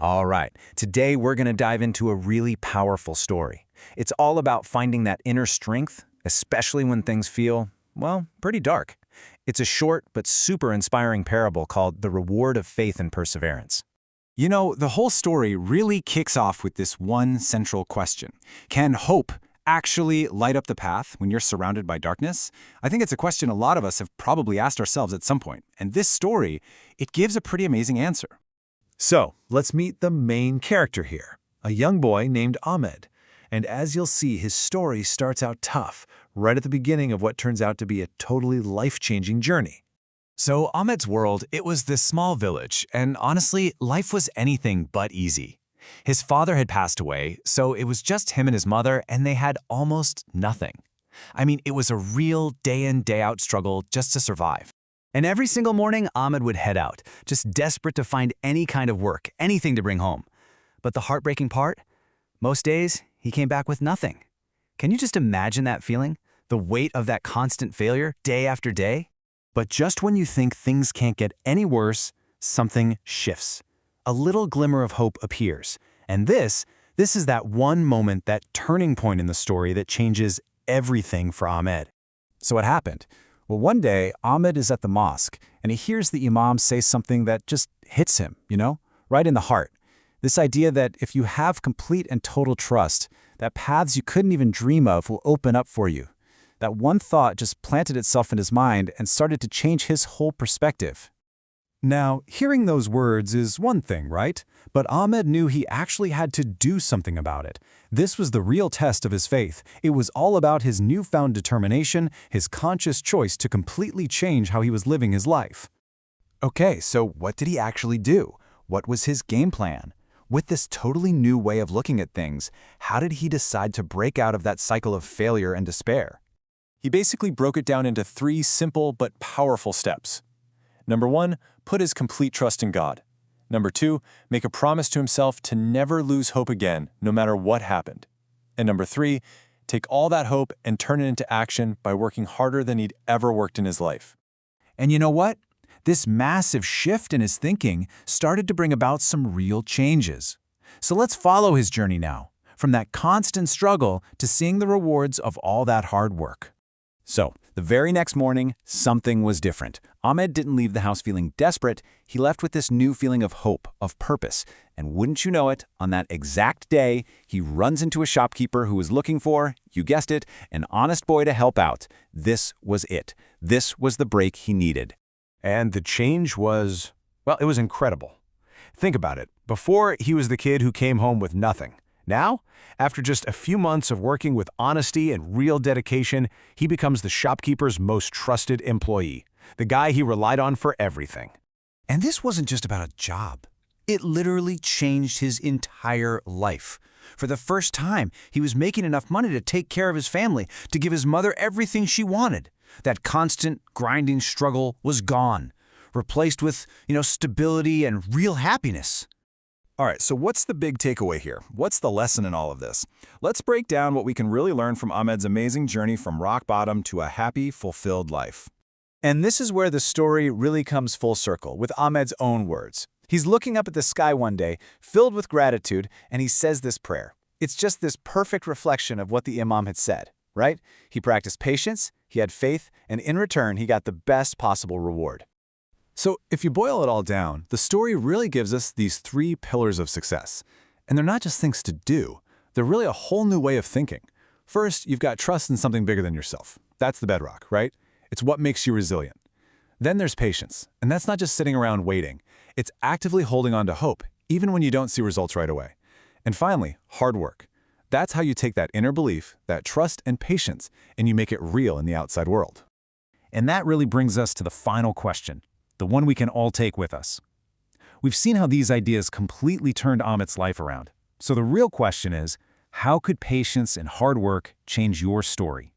All right, today we're going to dive into a really powerful story. It's all about finding that inner strength, especially when things feel, well, pretty dark. It's a short but super inspiring parable called The Reward of Faith and Perseverance. You know, the whole story really kicks off with this one central question. Can hope actually light up the path when you're surrounded by darkness? I think it's a question a lot of us have probably asked ourselves at some point. And this story, it gives a pretty amazing answer. So, let's meet the main character here, a young boy named Ahmed. And as you'll see, his story starts out tough, right at the beginning of what turns out to be a totally life-changing journey. So Ahmed's world, it was this small village, and honestly, life was anything but easy. His father had passed away, so it was just him and his mother, and they had almost nothing. I mean, it was a real day-in, day-out struggle just to survive. And every single morning, Ahmed would head out, just desperate to find any kind of work, anything to bring home. But the heartbreaking part? Most days, he came back with nothing. Can you just imagine that feeling? The weight of that constant failure, day after day? But just when you think things can't get any worse, something shifts. A little glimmer of hope appears. And this is that one moment, that turning point in the story that changes everything for Ahmed. So what happened? Well, one day, Ahmed is at the mosque, and he hears the imam say something that just hits him, right in the heart. This idea that if you have complete and total trust, that paths you couldn't even dream of will open up for you. That one thought just planted itself in his mind and started to change his whole perspective. Now, hearing those words is one thing, right? But Ahmed knew he actually had to do something about it. This was the real test of his faith. It was all about his newfound determination, his conscious choice to completely change how he was living his life. Okay, so what did he actually do? What was his game plan? With this totally new way of looking at things, how did he decide to break out of that cycle of failure and despair? He basically broke it down into 3 simple but powerful steps. Number 1, put his complete trust in God. Number 2, make a promise to himself to never lose hope again, no matter what happened. And number 3, take all that hope and turn it into action by working harder than he'd ever worked in his life. And you know what? This massive shift in his thinking started to bring about some real changes. So let's follow his journey now, from that constant struggle to seeing the rewards of all that hard work. So, the very next morning, something was different. Ahmed didn't leave the house feeling desperate. He left with this new feeling of hope, of purpose. And wouldn't you know it, on that exact day, he runs into a shopkeeper who was looking for, you guessed it, an honest boy to help out. This was it. This was the break he needed. And the change was, well, it was incredible. Think about it. Before, he was the kid who came home with nothing. Now, after just a few months of working with honesty and real dedication, he becomes the shopkeeper's most trusted employee, the guy he relied on for everything. And this wasn't just about a job. It literally changed his entire life. For the first time, he was making enough money to take care of his family, to give his mother everything she wanted. That constant, grinding struggle was gone, replaced with, stability and real happiness. All right, so what's the big takeaway here? What's the lesson in all of this? Let's break down what we can really learn from Ahmed's amazing journey from rock bottom to a happy, fulfilled life. And this is where the story really comes full circle, with Ahmed's own words. He's looking up at the sky one day, filled with gratitude, and he says this prayer. It's just this perfect reflection of what the Imam had said, right? He practiced patience, he had faith, and in return, he got the best possible reward. So, if you boil it all down, the story really gives us these 3 pillars of success. And they're not just things to do. They're really a whole new way of thinking. First, you've got trust in something bigger than yourself. That's the bedrock, right? It's what makes you resilient. Then there's patience. And that's not just sitting around waiting. It's actively holding on to hope, even when you don't see results right away. And finally, hard work. That's how you take that inner belief, that trust and patience, and you make it real in the outside world. And that really brings us to the final question. The one we can all take with us. We've seen how these ideas completely turned Ahmed's life around. So the real question is, how could patience and hard work change your story?